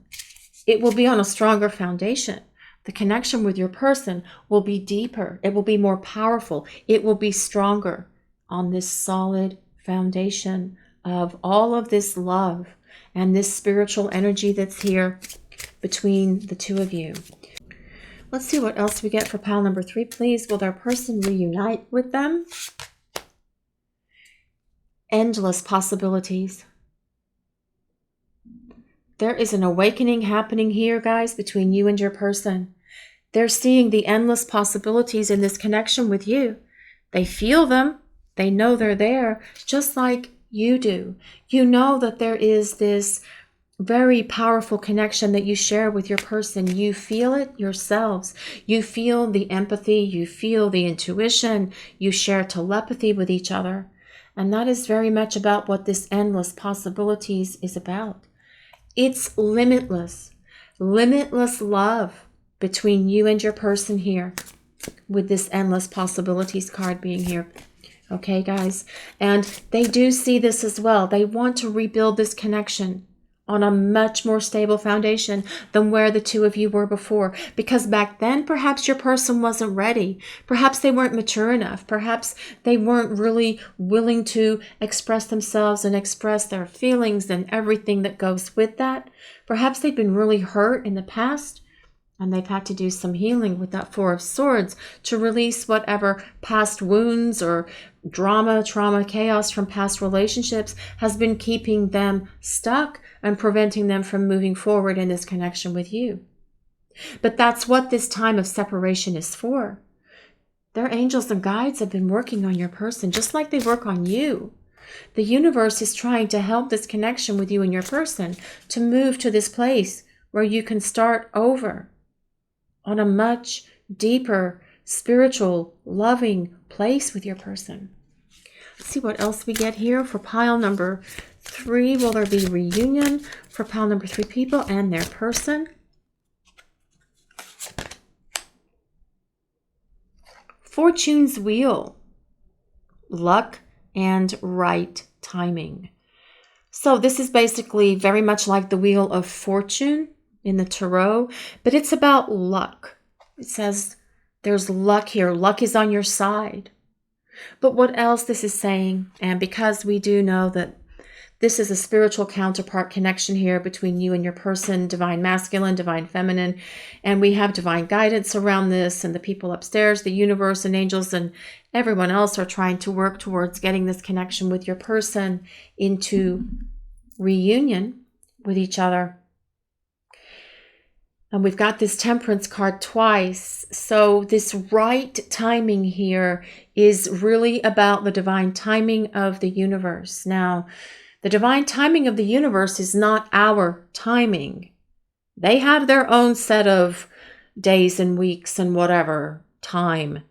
it will be on a stronger foundation. The connection with your person will be deeper. It will be more powerful. It will be stronger on this solid foundation of all of this love and this spiritual energy that's here between the two of you. Let's see what else we get for pile number 3, please. Will their person reunite with them? Endless possibilities. There is an awakening happening here, guys, between you and your person. They're seeing the endless possibilities in this connection with you. They feel them. They know they're there, just like you do. You know that there is this very powerful connection that you share with your person. You feel it yourselves. You feel the empathy. You feel the intuition. You share telepathy with each other. And that is very much about what this endless possibilities is about. It's limitless love between you and your person here with this endless possibilities card being here. Okay, guys? And they do see this as well. They want to rebuild this connection on a much more stable foundation than where the two of you were before. Because back then, perhaps your person wasn't ready. Perhaps they weren't mature enough. Perhaps they weren't really willing to express themselves and express their feelings and everything that goes with that. Perhaps they've been really hurt in the past, and they've had to do some healing with that Four of Swords to release whatever past wounds or drama, trauma, chaos from past relationships has been keeping them stuck and preventing them from moving forward in this connection with you. But that's what this time of separation is for. Their angels and guides have been working on your person just like they work on you. The universe is trying to help this connection with you and your person to move to this place where you can start over on a much deeper spiritual, loving place with your person. Let's see what else we get here for pile number 3. Will there be reunion for pile number 3 people and their person? Fortune's wheel. Luck and right timing. So this is basically very much like the Wheel of Fortune in the Tarot, but it's about luck. It says there's luck here. Luck is on your side. But what else this is saying, and because we do know that this is a spiritual counterpart connection here between you and your person, divine masculine, divine feminine, and we have divine guidance around this, and the people upstairs, the universe and angels and everyone else are trying to work towards getting this connection with your person into reunion with each other. And we've got this Temperance card twice. So this right timing here is really about the divine timing of the universe. Now, the divine timing of the universe is not our timing. They have their own set of days and weeks and whatever time.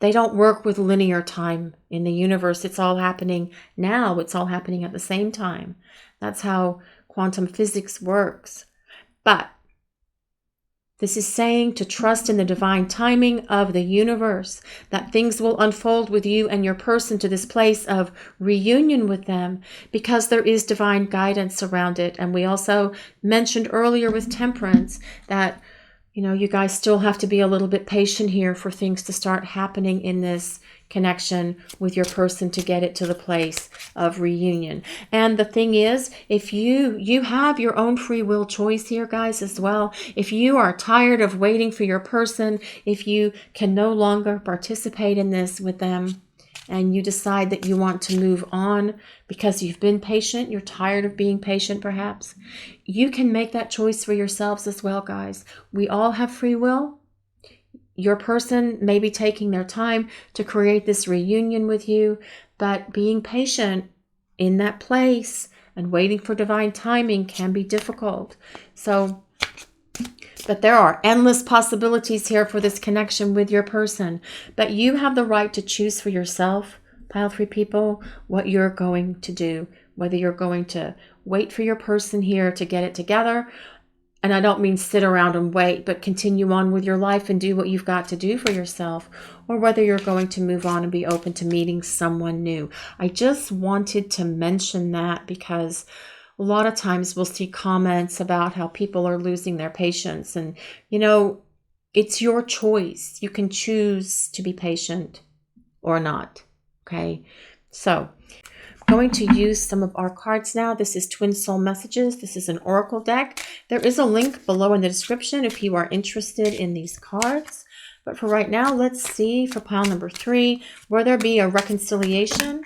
They don't work with linear time in the universe. It's all happening now. It's all happening at the same time. That's how quantum physics works. But this is saying to trust in the divine timing of the universe, that things will unfold with you and your person to this place of reunion with them because there is divine guidance around it. And we also mentioned earlier with Temperance that, you know, you guys still have to be a little bit patient here for things to start happening in this connection with your person to get it to the place of reunion. And the thing is, if you have your own free will choice here, guys, as well. If you are tired of waiting for your person, if you can no longer participate in this with them, and you decide that you want to move on because you've been patient, you're tired of being patient perhaps, you can make that choice for yourselves as well, guys. We all have free will. Your person may be taking their time to create this reunion with you, but being patient in that place and waiting for divine timing can be difficult. But there are endless possibilities here for this connection with your person. But you have the right to choose for yourself, pile 3 people, what you're going to do. Whether you're going to wait for your person here to get it together. And I don't mean sit around and wait, but continue on with your life and do what you've got to do for yourself. Or whether you're going to move on and be open to meeting someone new. I just wanted to mention that because a lot of times we'll see comments about how people are losing their patience. And, you know, it's your choice. You can choose to be patient or not. Okay. So I'm going to use some of our cards now. This is Twin Soul Messages. This is an oracle deck. There is a link below in the description if you are interested in these cards. But for right now, let's see for pile number 3, will there be a reconciliation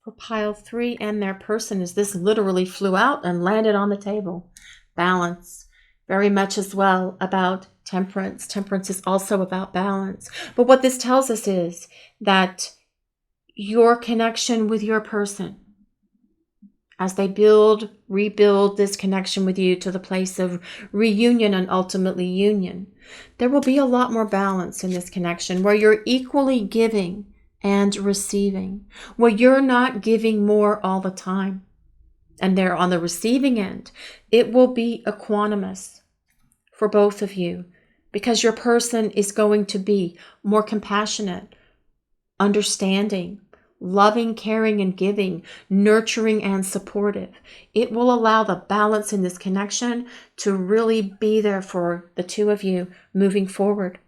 for pile 3 and their person as this literally flew out and landed on the table? Balance. Very much as well about temperance. Temperance is also about balance. But what this tells us is that your connection with your person, as they rebuild this connection with you to the place of reunion and ultimately union, there will be a lot more balance in this connection where you're equally giving and receiving, where you're not giving more all the time. And they're on the receiving end. It will be equanimous for both of you because your person is going to be more compassionate, understanding, loving, caring, and giving, nurturing, and supportive. It will allow the balance in this connection to really be there for the two of you moving forward.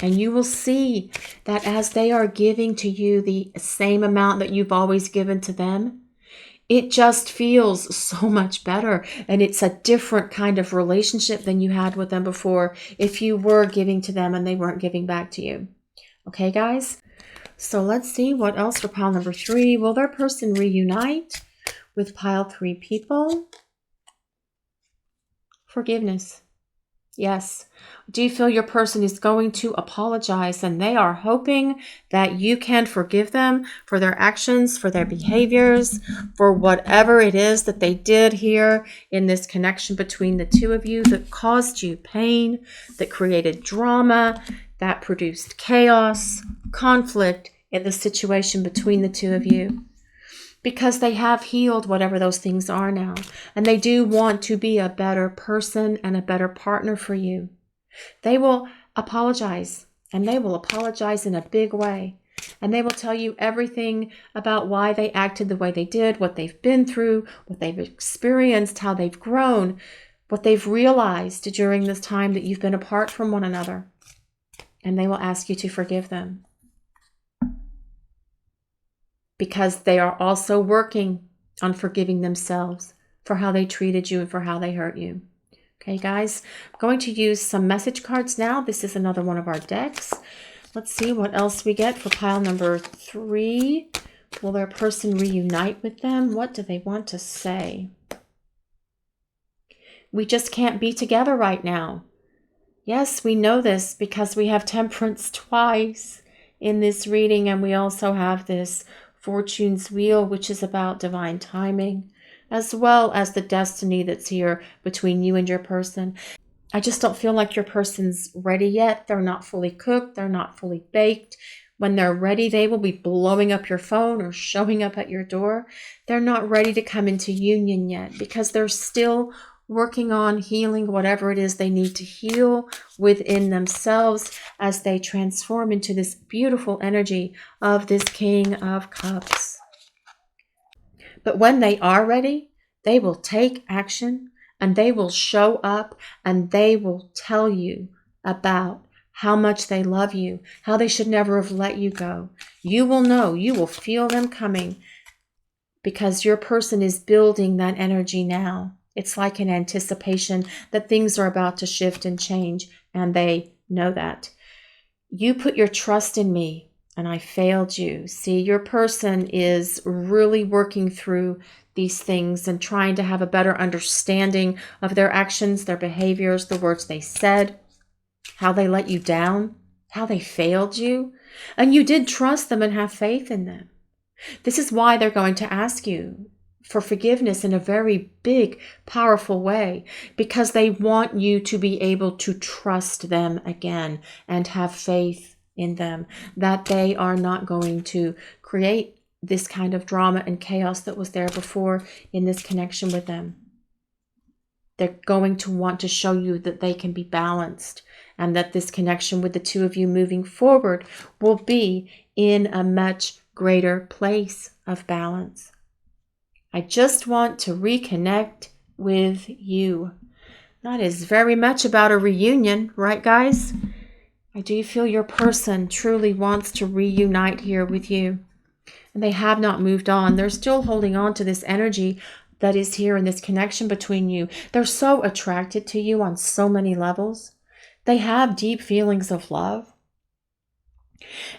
And you will see that as they are giving to you the same amount that you've always given to them, it just feels so much better. And it's a different kind of relationship than you had with them before if you were giving to them and they weren't giving back to you. Okay, guys? So let's see what else for pile number 3. Will their person reunite with pile 3 people? Forgiveness. Yes. Do you feel your person is going to apologize and they are hoping that you can forgive them for their actions, for their behaviors, for whatever it is that they did here in this connection between the two of you that caused you pain, that created drama, that produced chaos, conflict in the situation between the two of you. Because they have healed whatever those things are now. And they do want to be a better person and a better partner for you. They will apologize, and they will apologize in a big way. And they will tell you everything about why they acted the way they did, what they've been through, what they've experienced, how they've grown, what they've realized during this time that you've been apart from one another. And they will ask you to forgive them. Because they are also working on forgiving themselves for how they treated you and for how they hurt you. Okay, guys, I'm going to use some message cards now. This is another one of our decks. Let's see what else we get for pile number 3. Will their person reunite with them? What do they want to say? We just can't be together right now. Yes, we know this because we have Temperance twice in this reading, and we also have this Fortune's Wheel, which is about divine timing, as well as the destiny that's here between you and your person. I just don't feel like your person's ready yet. They're not fully cooked. They're not fully baked. When they're ready, they will be blowing up your phone or showing up at your door. They're not ready to come into union yet because they're still working on healing whatever it is they need to heal within themselves as they transform into this beautiful energy of this King of Cups. But when they are ready, they will take action and they will show up and they will tell you about how much they love you, how they should never have let you go. You will know, you will feel them coming because your person is building that energy now. It's like an anticipation that things are about to shift and change, and they know that. You put your trust in me, and I failed you. See, your person is really working through these things and trying to have a better understanding of their actions, their behaviors, the words they said, how they let you down, how they failed you. And you did trust them and have faith in them. This is why they're going to ask you for forgiveness in a very big, powerful way, because they want you to be able to trust them again and have faith in them, that they are not going to create this kind of drama and chaos that was there before in this connection with them. They're going to want to show you that they can be balanced and that this connection with the two of you moving forward will be in a much greater place of balance. I just want to reconnect with you. That is very much about a reunion, right, guys? I do feel your person truly wants to reunite here with you. And they have not moved on. They're still holding on to this energy that is here in this connection between you. They're so attracted to you on so many levels. They have deep feelings of love.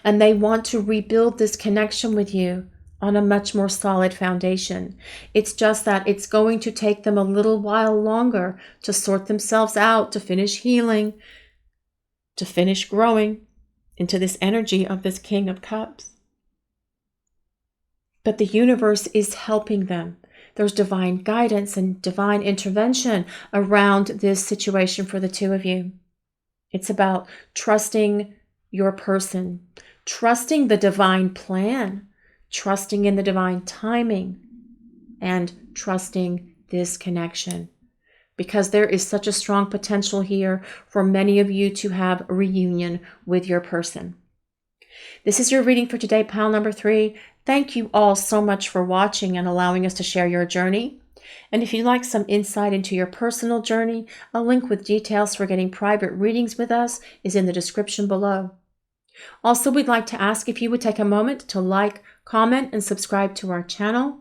And they want to rebuild this connection with you on a much more solid foundation. It's just that it's going to take them a little while longer to sort themselves out, to finish healing, to finish growing into this energy of this King of Cups. But the universe is helping them. There's divine guidance and divine intervention around this situation for the two of you. It's about trusting your person, trusting the divine plan, trusting in the divine timing, and trusting this connection. Because there is such a strong potential here for many of you to have a reunion with your person. This is your reading for today, pile number 3. Thank you all so much for watching and allowing us to share your journey. And if you'd like some insight into your personal journey, a link with details for getting private readings with us is in the description below. Also, we'd like to ask if you would take a moment to like, comment, and subscribe to our channel.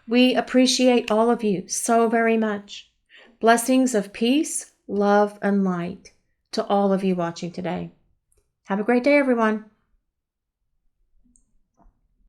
We appreciate all of you so very much. Blessings of peace, love, and light to all of you watching today. Have a great day, everyone.